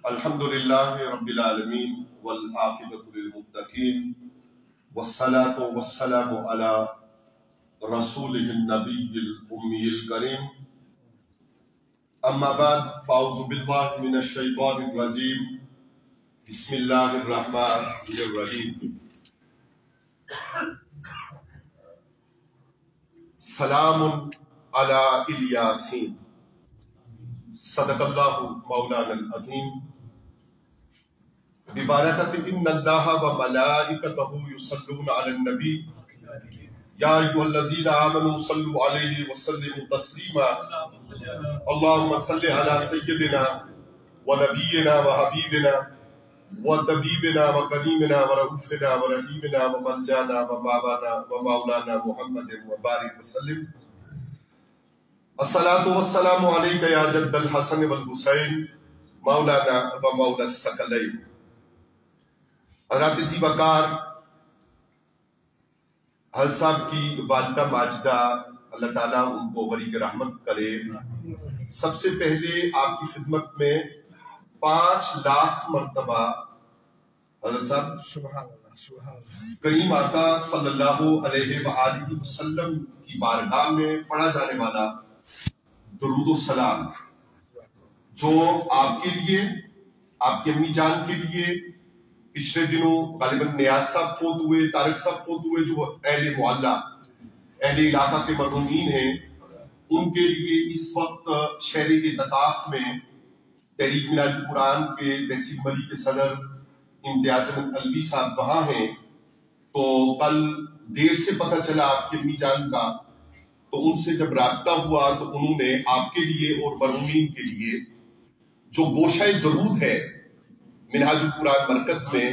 الحمد لله رب العالمين والعاقبة للمتقين والصلاة والسلام على رسوله النبي الأمي الكريم أما بعد فأعوذ بالله من الشيطان الرجيم بسم الله الرحمن الرحيم سلام على الياسين صدق الله مولانا العظيم ببرکت ان اللہ وملائکتہ یصلون علی النبی یا ایھا الذین آمنوا صلوا علیہ وسلموا تسلیما اللهم صل علی سیدنا ونبینا وحبیبنا وطبیبنا وکریمنا ورؤوفنا ورحیمنا وملجانا وماوانا ومولانا محمد وبارک وسلم الصلاة والسلام علیک یا جد الحسن والحسین مولانا و مولا الثقلین۔ حضرات ذی وقار حضرت صاحب کی والدہ ماجدہ اللہ تعالیٰ ان کو غریق رحمت کرے۔ سب سے پہلے آپ کی خدمت میں 5 لاکھ مرتبہ حضرت صاحب سبحان اللہ سبحان اللہ کریم آقا صلی اللہ علیہ وآلہ وسلم کی بارگاہ میں پڑھا جانے والا درود و سلام جو آپ کے لیے، آپ کی امی جان کے لیے پچھلے دنوں غالباً نیاز صاحب فوت ہوئے، طارق صاحب فوت ہوئے، جو اہل محلہ اہل علاقہ کے مرحومین ہیں، ان کے لیے اس وقت شہر اعتکاف میں تحریک میراث القرآن کے تحصیل مری کے صدر امتیاز احمد علوی صاحب وہاں ہیں۔ تو کل دیر سے پتہ چلا آپ کی امی جان کا، تو ان سے جب رابطہ ہوا تو انہوں نے آپ کے لیے اور مرحومین کے لیے جو گوشہ درود ہے منہاج القرآن مرکز میں،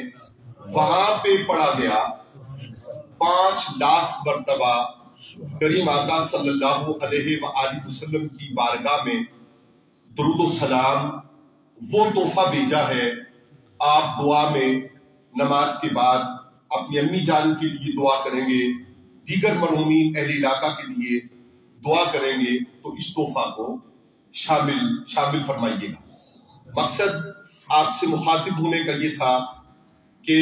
وہاں پہ پڑھا گیا 5 لاکھ مرتبہ کریم آقا صلی اللہ علیہ وآلہ وسلم کی بارگاہ میں درود و سلام، وہ تحفہ بھیجا ہے۔ آپ دعا میں نماز کے بعد اپنی امی جان کے لیے دعا کریں گے، دیگر مرحومین اہل علاقہ کے لیے دعا کریں گے، تو اس تحفہ کو شامل فرمائیے گا۔ مقصد آپ سے مخاطب ہونے کا یہ تھا کہ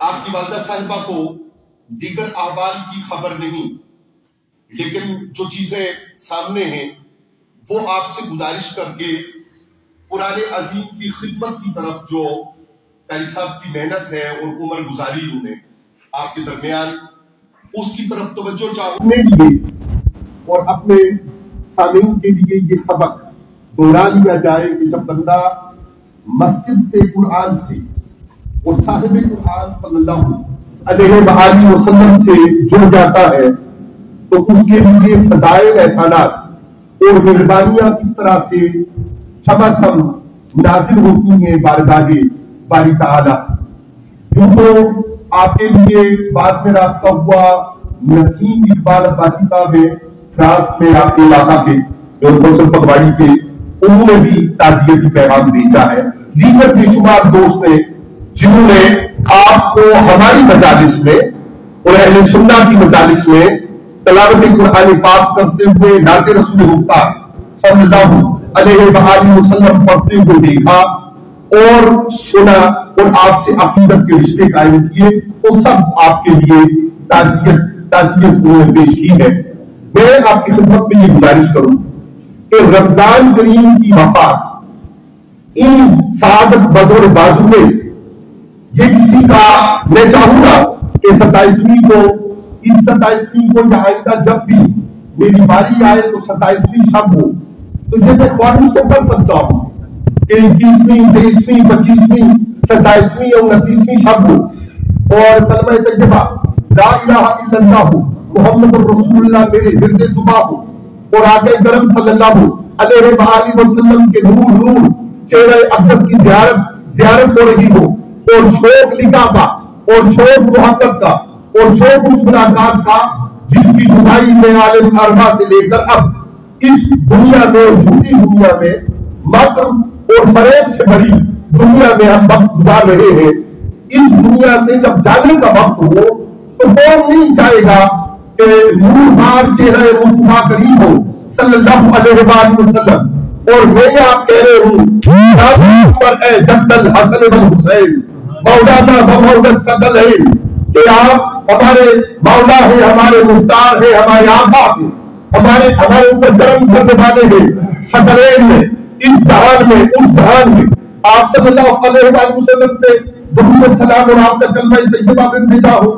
آپ کی والدہ صاحبہ کو دیگر احوال کی خبر نہیں، لیکن جو چیزیں سامنے ہیں وہ آپ سے گزارش کر کے قرآن عظیم کی خدمت کی طرف جو قاری صاحب کی محنت ہے اور عمر گزاری انہیں آپ کے درمیان، اس کی طرف توجہ چاہنے لیے اور اپنے سامعین کے لیے یہ سبق دوہرا لیا جائے کہ جب بندہ مسجد سے، قرآن سے اور صاحب قرآن صلی اللہ علیہ وآلہ وسلم سے جڑ جاتا ہے تو اس کے لیے فضائل، احسانات اور مہربانیاں کس طرح سے چھما نازل ہوتی ہیں بارگاہ باری تعالیٰ سے۔ کیوں تو آپ کے لیے بعد میں رابطہ ہوا نسیم اقبال عباسی صاحب ہیں، فرانس میں آپ کے علاقہ کے جو کوسل پگواڑی کے، انہوں نے بھی تعزیتی پیغام بھیجا ہے۔ دیگر بے شمار دوست ہیں جنہوں نے آپ کو ہماری مجالس میں اور اہل سنہ کی مجالس میں تلاوت قرآن پاک کرتے ہوئے نعت رسول مختار صلی اللہ علیہ وآلہ وسلم پڑھتے ہوئے دیکھا اور سنا اور آپ سے عقیدت کے رشتے قائم کیے، وہ سب آپ کے لیے تعزیت انہوں نے پیش کی ہے۔ میں آپ کی خدمت میں یہ گزارش کروں کہ رمضان کریم کی وفات ان سعادت بزور بازو میں سے یہ کسی کا، میں چاہوں گا کہ 27ویں کو، اس 27ویں کو یا آئندہ جب بھی میری باری آئے تو 27ویں شب ہو، تو یہ میں خواہش تو کر سکتا ہوں کہ 21ویں، 23ویں، 25ویں، 27ویں یا 29ویں شب ہو اور کلمہ طیبہ لا الہ الا اللہ محمد رسول اللہ میرے ورد زباں ہو اور آقا کرم صلی اللہ علیہ وآلہ وسلم کے نور چہرہ اقدس کی زیارت ہو رہی ہو، اور شوق لکھا کا اور شوق محبت کا اور شوق اس ملاقات کا جس کی جدائی میں عالم اربا سے لے کر اب اس دنیا میں، جھوٹی دنیا میں، مکر اور فریب سے بھری دنیا میں ہم وقت گزار رہے ہیں۔ اس دنیا سے جب جانے کا وقت ہو تو کون نہیں چاہے گا کہ نور بار چہرہ مصطفیٰ کریم ہو صلی اللہ علیہ وآلہ وسلم اور میں آپ کہہ رہے ہوں پر اے جد الحسن والحسین مولانا و مولا الثقلین کہ آپ ہمارے مولا ہیں، ہمارے مختار ہیں، ہمارے آقا ہیں، ہمارے اوپر کرم کرنے والے ہیں ثقلین میں، اس جہان میں اس جہان میں آپ صلی اللہ علیہ وآلہ وسلم پہ درود و سلام اور آپ کا کلمہ طیبہ میں بھیجا ہو.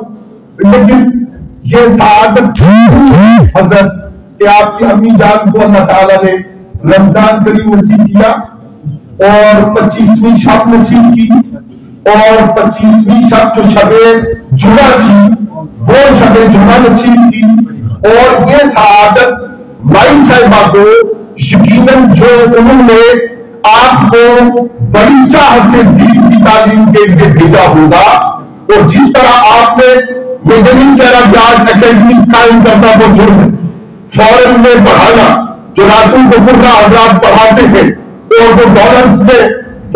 لیکن یہ سعادت حضرت کہ آپ کی امی جان کو اللہ تعالیٰ نے رمضان کریم نصیب کیا اور 25ویں شب نصیب کی، اور 25ویں شب جو شب جمعہ تھی وہ شب جمعہ نصیب کی. اور یہ سعادت مائی صاحبہ کو یقیناً جو انہوں نے آپ کو بڑی چاہت سے دین کی تعلیم کے لیے بھیجا ہوگا، اور جس طرح آپ نے میں نہیں کہہ رہا کہ آج اکیڈمیز قائم کرنا وہ جرم ہے، فورن میں پڑھانا جو راتوں کو برا حضرات پڑھاتے ہیں اور وہ ڈالرز میں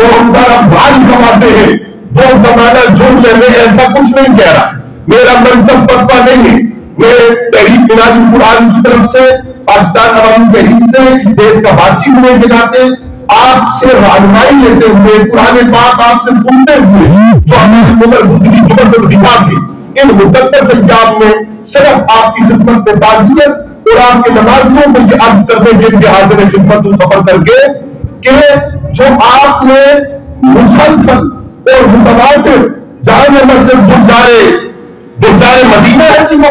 وہ ہمارا بھائی کماتے ہیں وہ زمانہ جرم ہے. میں ایسا کچھ نہیں کہہ رہا، میرا منصب پتہ نہیں ہے. میں تحریک اناجی قرآن کی طرف سے پاکستان عوامی تحریک سے اس دیش کا باسی ہونے کے ناطے آپ سے رہنمائی لیتے ہوئے قرآن پاک آپ سے سنتے ہوئے جو ہماری عمر گزری جمعۃ الوداع کی ان مقدس ایام میں صرف آپ کی خدمت میں تعزیت اور آپ کے نمازیوں کو یہ عرض کرنے کے لیے حاضر خدمت سفر کر کے کہ جو آپ نے مسلسل اور متواتر جامع مسجد گلزار مدینہ ہے کہ وہ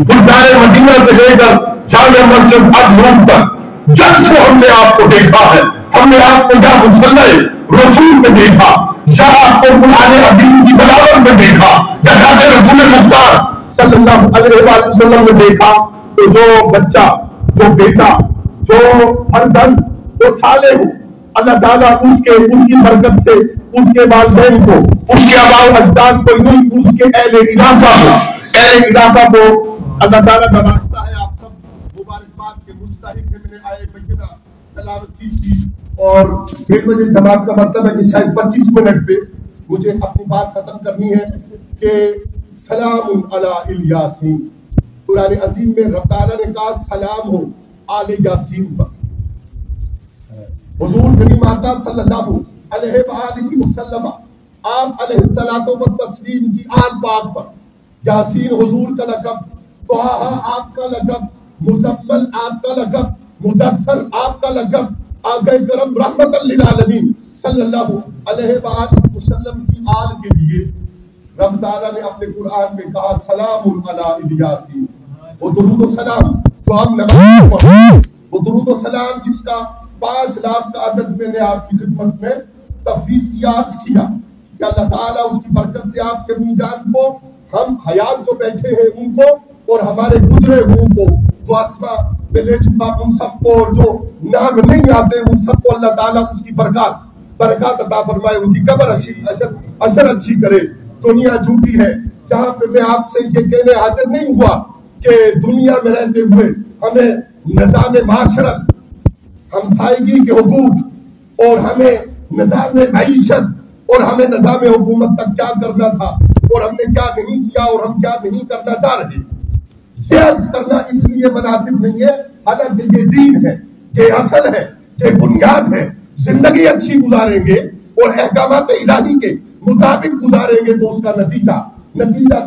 گلزار مدینہ سے لے کر جامع مسجد اب تک جب سے ہم نے آپ کو دیکھا ہے، ہم نے آپ کو یا مصلی رسول میں دیکھا یا آپ کو قرآن عظیم کی بلاغت میں دیکھا یا جاتے رسول مختار صلی اللہ علیہ وآلہ وسلم میں دیکھا. تو جو بچہ جو بیٹا جو فرزند وہ صالح ہو اللہ تعالیٰ اس کی برکت سے اس کے والدین کو اس کے آباء و اجداد کو نہیں اس کے اہل علاقہ کو اللہ تعالیٰ کا واسطہ ہے. آپ سب مبارکباد کے مستحق ہیں. میں نے آئے بینہ تلاوت کی تھی اور 1:30 بجے جماعت کا مطلب ہے کہ شاید 25 منٹ پہ مجھے اپنی بات ختم کرنی ہے کہ سلام علی الیاسین. قرآن عظیم میں رب تعالیٰ نے کہا سلام ہو آل یاسین پر. حضور کریم آقا صلی اللہ علیہ وآلہ وسلم آپ علیہ الصلوۃ والتسلیم کی آل پاک پر یاسین حضور کا لقب، طٰہٰ آپ کا لقب، مزمل آپ کا لقب، مدثر آپ کا لقب، آقا کرم رحمت للعالمین صلی اللہ علیہ وآلہ وسلم کی آل کے لیے رب تعالیٰ نے اپنے قرآن میں کہا سلام علی الیاسین. وہ درود و سلام جو ہم نماز پڑھتے ہیں، وہ درود و سلام جس کا 5 لاکھ کا عدد میں نے آپ کی خدمت میں تفویض کیا کہ اللہ تعالیٰ اس کی برکت سے آپ کے امی جان کو، ہم حیات جو بیٹھے ہیں ان کو اور ہمارے گزرے ہوں کو جو اسما میں لے چکا ان سب کو اور جو نام نہیں آتے ان سب کو اللہ تعالیٰ اس کی برکات عطا فرمائے، ان کی قبر اشر اچھی کرے. دنیا جھوٹی ہے جہاں پہ میں آپ سے یہ کہنے حاضر نہیں ہوا کہ دنیا میں رہتے ہوئے ہمیں نظام معاشرت، ہمسائیگی کے حقوق اور ہمیں نظام معیشت اور ہمیں نظام حکومت تک کیا کرنا تھا اور ہم نے کیا نہیں کیا اور ہم کیا نہیں کرنا چاہ رہے. یہ عرض کرنا اس لیے مناسب نہیں ہے، حالانکہ یہ دین ہے، یہ اصل ہے، یہ بنیاد ہے. زندگی اچھی گزاریں گے اور احکامات الہی کے مطابق گزاریں گے تو اس کا نتیجہ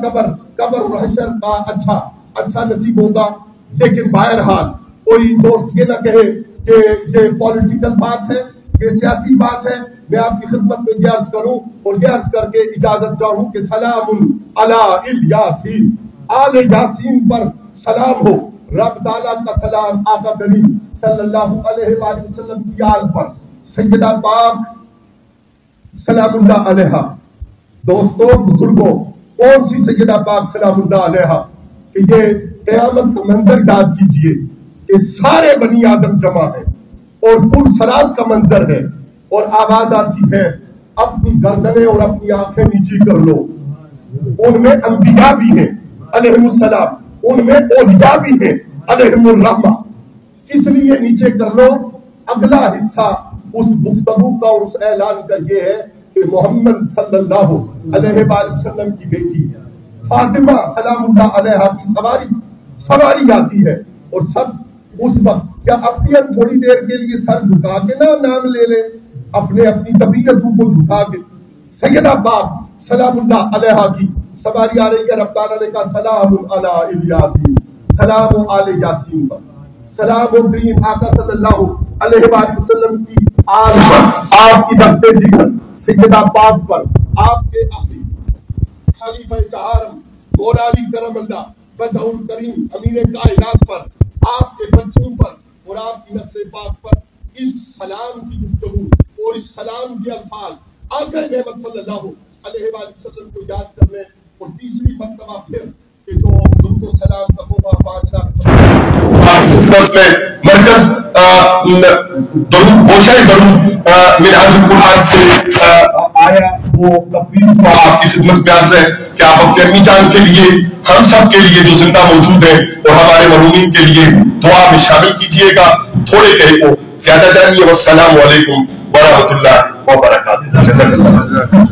قبر و حشر کا اچھا نصیب ہوگا. لیکن بہرحال کوئی دوست یہ نہ کہے کہ یہ پولیٹیکل بات ہے، یہ سیاسی بات ہے. میں آپ کی خدمت میں یہ عرض کروں اور یہ عرض کر کے اجازت چاہوں کہ سلام علی الیاسین، آل یاسین پر سلام ہو. رب تعالیٰ کا سلام آقا کریم صلی اللہ علیہ وآلہ وسلم کی آل پر، سیدہ پاک سلام اللہ علیہ. دوستوں بزرگوں، کون سی سیدہ پاک سلام اللہ علیہ کہ یہ قیامت کا منظر یاد کیجئے کہ سارے بنی آدم جمع ہیں اور پور سراب کا منظر ہے اور آواز آتی ہے اپنی گردنیں اور اپنی آنکھیں نیچی کر لو. ان میں انبیاء بھی ہیں علیہم السلام، ان میں اولیاء بھی ہیں علیہم الرحمہ. اس لیے نیچے کر لو. اگلا حصہ اس گفتگو کا اور اس اعلان کا یہ ہے کہ محمد صلی اللہ علیہ وآلہ وسلم کی بیٹی فاطمہ سلام اللہ علیہ کی سواری آتی ہے اور سب اس وقت کیا اپنی تھوڑی دیر کے لیے سر جھکا کے نہ نام لے لیں، اپنی طبیعتوں کو جھکا کے؟ سیدہ پاک سلام اللہ علیہا کی سواری آ رہی ہے، رفتار نے کہا سلام علی الیاسین، سلام علی یاسین پر، سلام و کریم آقا صلی اللہ علیہ وآلہ وسلم کی آل پر، آپ کی رفتے جگر سیدہ پاک پر، آپ کے آخری خلیفہ چہارم مولا علی کرم اللہ وجہ الکریم امیر کائنات پر، آپ کے بچوں پر اور آپ کی نسل پاک پر اس سلام کی گفتگو اور اس سلام کے الفاظ آقا نعمت صلی اللہ علیہ وآلہ وسلم کو یاد کرنے، اور تیسری مرتبہ پھر کہ جو ان کو سلام تقوبہ بادشاہ میں مرکز درود بوشہ درود منہاج القرآن کے آیا وہ تفریح کو آپ کی خدمت میں عرض ہے کہ آپ اپنے امی جان کے لیے، ہم سب کے لیے جو زندہ موجود ہیں اور ہمارے مرحومین کے لیے دعا میں شامل کیجئے گا، تھوڑے کہے کو زیادہ جانیے۔ والسلام علیکم ورحمۃ اللہ وبرکاتہ۔